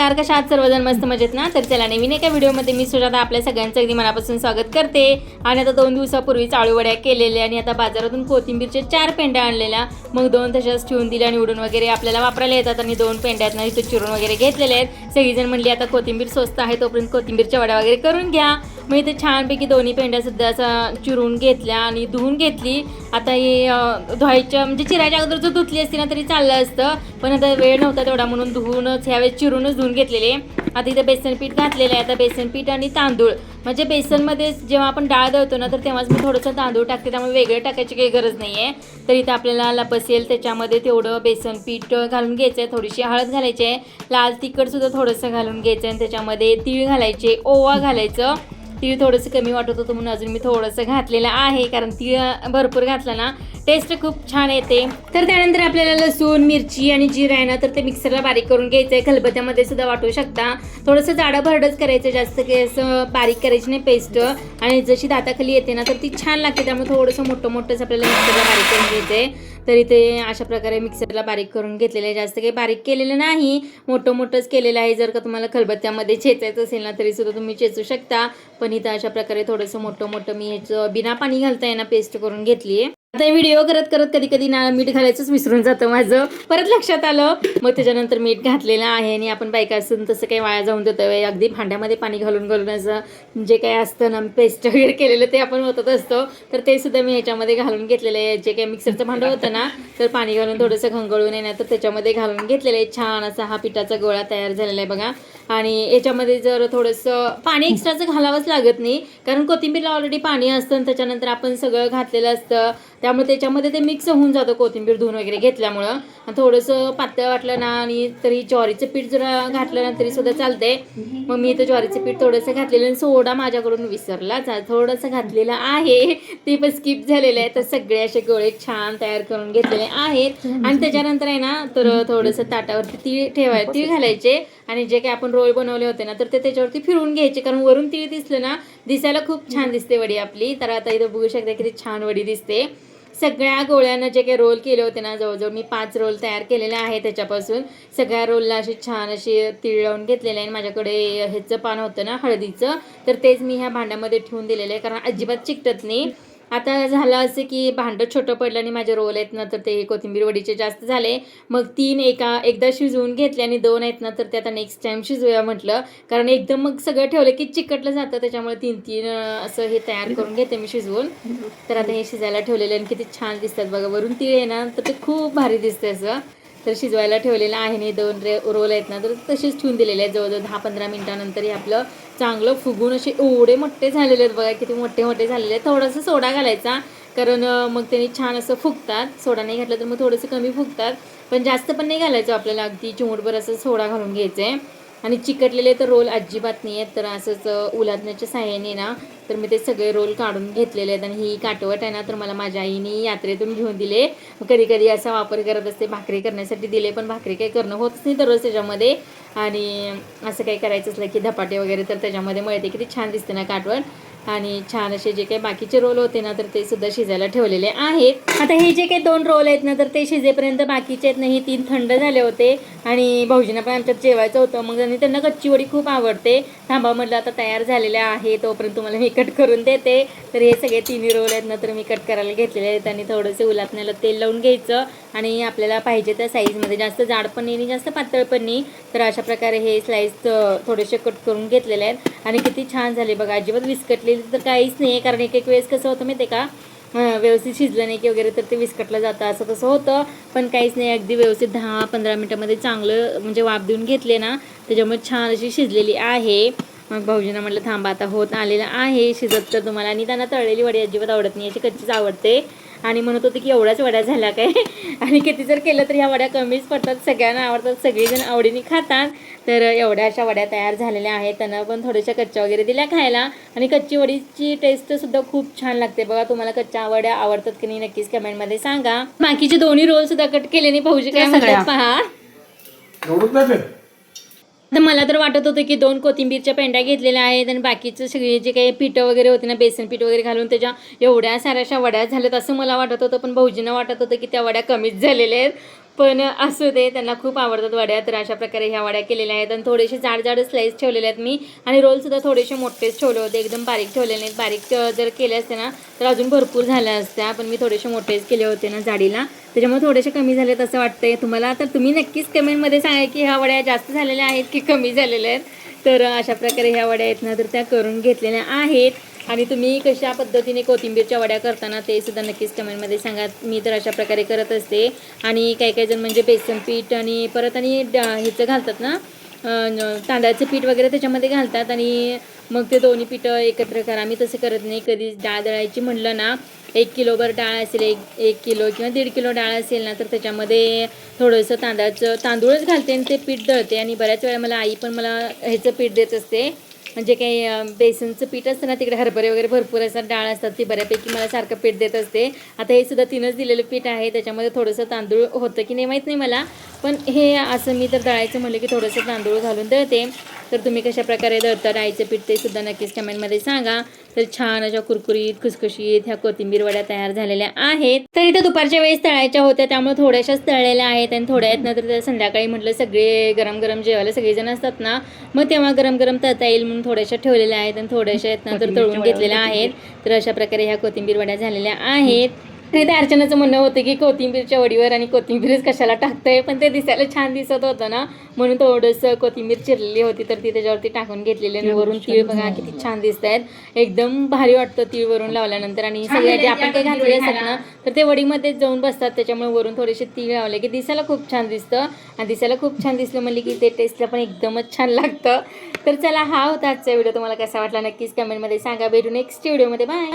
नमस्कार, कशा आहात सर्वजण? मस्त मजेत ना? तर चला, नवीन एका व्हिडिओमध्ये मी सुजाता आपल्या सगळ्यांचं अगदी मनापासून स्वागत करते. आणि आता 2 दिवसापूर्वी आळूवड्या केलेल्या आणि आता बाजारातून कोथिंबीरचे 4 पेंड्या आणलेल्या, मग 2 तशाच ठेवून दिल्या. निवडून वगैरे आपल्याला वापरायला येतात आणि 2 पेंड्या आहेत ना इथे चिरून वगैरे घेतलेले आहेत. सगळीजण म्हणली आता कोथिंबीर स्वस्त आहे तोपर्यंत कोथिंबीरच्या वड्या वगैरे करून घ्या. मग इथे छानपैकी दोन्ही पेंड्या सुद्धा असं चिरून घेतल्या आणि धुवून घेतली. आता हे धुवायच्या म्हणजे चिरायच्या अगोदर जर धुतली असती ना तरी चाललं असतं, पण आता वेळ नव्हता तेवढा म्हणून धुवूनच ह्यावेळेस चिरूनच धुवून घेतलेले. आता इथं बेसन पीठ घातलेलं आहे. आता बेसन पीठ आणि तांदूळ म्हणजे बेसनमध्ये जेव्हा आपण डाळ दळतो ना तर तेव्हाच मी थोडंसं तांदूळ टाकते, त्यामुळे वेगळं टाकायची काही गरज नाही आहे. तर इथं आपल्याला लपसेल त्याच्यामध्ये तेवढं बेसन पीठ घालून घ्यायचं आहे. थोडीशी हळद घालायची आहे, लाल तिखटसुद्धा थोडंसं घालून घ्यायचं आहे आणि त्याच्यामध्ये तीळ घालायचे, ओवा घालायचं. तीळ थोडंसं कमी वाटत होतं म्हणून अजून मी थोडंसं घातलेलं आहे, कारण तीळ भरपूर घातलं ना टेस्ट खूप छान येते. तर त्यानंतर आपल्याला लसूण, मिरची आणि जिरं आहे ना तर ते मिक्सरला बारीक करून घ्यायचं आहे. खलबत्त्यामध्ये सुद्धा वाटू शकता. थोडंसं जाडं भरडच करायचं, जास्त काही असं बारीक करायची नाही पेस्ट. आणि जशी दाताखाली येते ना तर ती छान लागते, त्यामुळे थोडंसं मोठंच आपल्याला मिक्सरला बारीक करून घ्यायचं आहे. तर इथे अशा प्रकारे मिक्सरला बारीक करून घेतलेलं आहे. जास्त काही बारीक केलेलं नाही, मोठंच केलेलं आहे. जर का तुम्हाला खलबत्त्यामध्ये चेचायचं असेल ना तरी सुद्धा तुम्ही चेचू शकता, पण इथं अशा प्रकारे थोडंसं मोठं मी ह्याचं बिना पाणी घालता आहे ना पेस्ट करून घेतली आहे. आता व्हिडिओ करत कधी ना मीठ घालायचंच विसरून जातं माझं, परत लक्षात आलं. मग त्याच्यानंतर मीठ घातलेलं आहे. आणि आपण बायका असून तसं काही वाया जाऊन देतो, अगदी भांड्यामध्ये पाणी घालून असं जे काही असतं ना पेस्ट वगैरे केलेलं ते आपण होतच असतो. तर ते सुद्धा मी ह्याच्यामध्ये घालून घेतलेलं आहे. जे काही मिक्सरचं भांडं होतं ना तर पाणी घालून थोडंसं घंगळून येणार तर त्याच्यामध्ये घालून घेतलेलं आहे. छान असा हा पिठाचा गोळा तयार झालेला आहे बघा. आणि याच्यामध्ये जर थोडंसं पाणी एक्स्ट्राचं घालावंच लागत नाही, कारण कोथिंबीरला ऑलरेडी पाणी असतं आणि त्याच्यानंतर आपण सगळं घातलेलं असतं, त्यामुळे त्याच्यामध्ये ते मिक्स होऊन जातं कोथिंबीर धुवून वगैरे घेतल्यामुळं. आणि थोडंसं पातळ वाटलं ना आणि तरी ज्वारीचं पीठ जरा घातलं ना तरी सुद्धा चालतंय. मग मी इथं ज्वारीचं पीठ थोडंसं घातलेलं आणि सोडा माझ्याकडून विसरलाच, थोडंसं घातलेलं आहे, ते पण स्किप झालेलं आहे. तर सगळे असे गोळे छान तयार करून घेतलेले आहेत. आणि त्याच्यानंतर आहे ना तर थोडंसं ताटावरती तीळ घालायचे आणि जे काही आपण रोल बनवले होते ना तर ते त्याच्यावरती फिरवून घ्यायचे, कारण वरून तीळ दिसलं ना दिसायला खूप छान दिसते वडी आपली. तर आता इथं बघू शकता किती छान वडी दिसते. सगळ्या गोळ्यानं जे काही रोल केले होते ना जवळजवळ मी 5 रोल तयार केलेले आहे. त्याच्यापासून सगळ्या रोलला असे छान असे तीळ लावून घेतलेले आहे. माझ्याकडे ह्याचं पान होतं ना हळदीचं, तर तेच मी ह्या भांड्यामध्ये ठेवून दिलेलं आहे, कारण अजिबात चिकटत नाही. आता झालं असं की भांडं छोटं पडलं आणि माझे रोल आहेत ना तर ते कोथिंबीर वडीचे जास्त झाले. मग 3 एकदा शिजवून घेतले आणि 2 आहेत ना तर ते आता नेक्स्ट टाइम शिजवूया म्हटलं, कारण एकदम मग सगळं ठेवलं की चिकटलं जातं, त्याच्यामुळे 3 असं हे तयार करून घेते मी शिजवून. तर आता हे शिजायला ठेवलेले आणि किती छान दिसतात बघा, वरून तीळ आहे ना तर ते खूप भारी दिसते असं. तर शिजवायला ठेवलेलं आहे आणि 2 रोल आहेत ना तर तसेच ठेवून दिलेले आहेत. जवळजवळ 10-15 मिनिटानंतर हे आपलं चांगलं फुगून असे एवढे मोठे झालेले आहेत बघा, किती मोठे झालेले आहेत. थोडासा सोडा घालायचा, कारण मग त्यांनी छान असं फुगतात. सोडा नाही घातला तर मग थोडंसं कमी फुगतात, पण जास्त पण नाही घालायचं आपल्याला, अगदी चिमूटभर असं सोडा घालून घ्यायचं आहे. आणि चिकटलेले तर रोल अजिबात नाही आहेत. तर असंच उलाटण्याच्या साह्याने ना तर मी ते सगळे रोल काढून घेतलेले आहेत. आणि ही काटवट आहे ना तर मला माझ्या आईने यात्रेतून घेऊन दिले. कधी असा वापर करत असते, भाकरी करण्यासाठी दिले, पण भाकरी काही करणं होतच नाही दररोज त्याच्यामध्ये. आणि असं काही करायचं असलं की धपाटे वगैरे तर त्याच्यामध्ये मळते, किती छान दिसते ना काटवट. आणि छान असे जे काही बाकीचे रोल होते ना तर ते सुद्धा शिजायला ठेवलेले आहेत. आता हे जे काही 2 रोल आहेत ना तर ते शिजेपर्यंत बाकीचे आहेत ना हे 3 थंड झाले होते. आणि भाऊजींना पण आमच्यात जेवायचं होतं, मग त्यांना कच्ची वडी खूप आवडते. थांबा म्हटलं आता तयार झालेल्या आहे तोपर्यंत तुम्हाला मी कट करून देते. तर हे सगळे 3 रोल आहेत ना तर मी कट करायला घेतलेले आहेत. आणि थोडंसं उलाटण्याला तेल लावून घ्यायचं आणि आपल्याला पाहिजे त्या साईजमध्ये, जास्त जाड पण नाही जास्त पातळ पण नाही, तर अशा प्रकारे हे स्लाइस थोडेसे कट करून घेतलेले आहेत. आणि किती छान झाले बघा, अजिबात विस्कटलेली तर काहीच नाही, कारण एक वेळेस कसं होतं माहिती आहे का, व्यवस्थित शिजलं नाही की वगैरे तर ते विस्कटलं जातं, असं तसं होतं. पण काहीच नाही, अगदी व्यवस्थित 10-15 मिनिटामध्ये चांगलं म्हणजे वाफ देऊन घेतले ना त्याच्यामुळे छान अशी शिजलेली आहे. मग भाऊजींना म्हटलं थांबा आता होत आलेलं आहे शिजत तर तुम्हाला. आणि त्यांना तळलेली वडी अजिबात आवडत नाही, याची कच्चीच आवडते. आणि म्हणत होते की एवढ्याच वड्या झाल्या काय आणि किती जर केलं तर ह्या वड्या कमीच पडतात, सगळ्यांना आवडतात, सगळेजण आवडीने खातात. तर एवढ्या अशा वड्या तयार झालेल्या आहेत. त्यांना पण थोड्याशा कच्च्या वगैरे दिल्या खायला. आणि कच्ची वडीची टेस्टसुद्धा खूप छान लागते बघा. तुम्हाला कच्च्या वड्या आवडतात की नाही नक्कीच कमेंटमध्ये सांगा. बाकीचे दोन्ही रोलसुद्धा कट केले नाही, भाऊजी काय म्हणतात पहा. तर मला तर वाटत होतं की 2 कोथिंबीरच्या पेंड्या घेतलेल्या आहेत आणि बाकीचं सगळे जे काही पीठं वगैरे होते ना बेसन पीठ वगैरे घालून त्याच्या एवढ्या साऱ्याशा वड्या झाल्यात असं मला वाटत होतं. पण भाऊजींना वाटत होतं की त्या वड्या कमीच झालेल्या आहेत. पण असू दे, त्यांना खूप आवडतात वड्या. तर अशा प्रकारे ह्या वड्या केलेल्या आहेत आणि थोडेसे जाड स्लाईस ठेवलेले आहेत मी. आणि रोलसुद्धा थोडेसे मोठेच ठेवले होते, एकदम बारीक ठेवलेले नाहीत. बारीक जर केले असते ना तर अजून भरपूर झाल्या असत्या, पण मी थोडेसे मोठेच केले होते ना जाडीला, त्याच्यामुळे थोडेसे कमी झालेत असं वाटतंय तुम्हाला. तर तुम्ही नक्कीच कमेंटमध्ये सांगा की ह्या वड्या जास्त झालेल्या आहेत की कमी झालेल्या आहेत. तर अशा प्रकारे ह्या वड्या आहेत ना तर त्या करून घेतलेल्या आहेत. आणि तुम्ही कशा पद्धतीने कोथिंबीरच्या वड्या करताना ते सुद्धा नक्कीच कमेंटमध्ये सांगा. मी तर अशा प्रकारे करत असते. आणि काही जण म्हणजे बेसन पीठ आणि परत आणि ह्याचं घालतात ना, तांदळाचं पीठ वगैरे त्याच्यामध्ये घालतात आणि मग ते दोन्ही पीठं एकत्र करा. मी तसं करत नाही. कधी डाळ दळायची म्हटलं ना, 1 किलोभर डाळ असेल, एक किलो किंवा 1.5 किलो डाळ असेल ना, तर त्याच्यामध्ये थोडंसं तांदूळच घालते आणि ते पीठ दळते. आणि बऱ्याच वेळा मला आई पण मला ह्याचं पीठ देत असते, म्हणजे काही बेसनचं पीठ असतं ना, तिकडे हरभरे वगैरे भरपूर असतात, डाळ असतात, ती बऱ्यापैकी मला सारखं पीठ देत असते. आता हे सुद्धा तिनंच दिलेलं पीठ आहे, त्याच्यामध्ये थोडंसं तांदूळ होतं की नाही माहीत नाही मला, पण हे असं मी तर दळायचं म्हटलं की थोडंसं तांदूळ घालून दळते. तर तुम्ही कशा प्रकारे दळता डाळीचं पीठ ते सुद्धा नक्कीच कमेंटमध्ये सांगा. तर छान अशा कुरकुरीत खुसखुशीत ह्या कोथिंबीर वड्या तयार झालेल्या आहेत. तर इथं दुपारच्या वेळेस तळायच्या होत्या, त्यामुळे थोड्याशाच तळलेल्या आहेत आणि थोड्या आहेत ना तर संध्याकाळी म्हटलं सगळे गरम गरम जेवायला सगळेजण असतात ना, मग तेव्हा गरम गरम तळता येईल म्हणून थोड्याशा ठेवलेल्या आहेत आणि थोड्याशा आहेत ना तर तळून घेतलेल्या आहेत. तर अशा प्रकारे ह्या कोथिंबीर वड्या झालेल्या आहेत. आणि ते अर्चनाचं म्हणणं होतं की कोथिंबीरच्या वडीवर आणि कोथिंबीरच कशाला टाकतंय, पण ते दिसायला छान दिसत होतं ना, म्हणून थोडंसं कोथिंबीर चिरलेली होती तर ती त्याच्यावरती टाकून घेतलेली. आणि वरून तीळ बघा किती छान दिसत आहेत, एकदम भारी वाटतं तीळ वरून लावल्यानंतर. आणि सगळ्या जे आपण काही घातलेले असतात ना तर ते वडीमध्येच जाऊन बसतात, त्याच्यामुळे वरून थोडेसे तीळ लावले की दिसायला खूप छान दिसतं. आणि दिसायला खूप छान दिसलं म्हणले की ते टेस्टला पण एकदमच छान लागतं. तर चला, हा होता आजचा व्हिडिओ. तुम्हाला कसा वाटला नक्कीच कमेंटमध्ये सांगा. भेटू नेक्स्ट व्हिडिओमध्ये. बाय.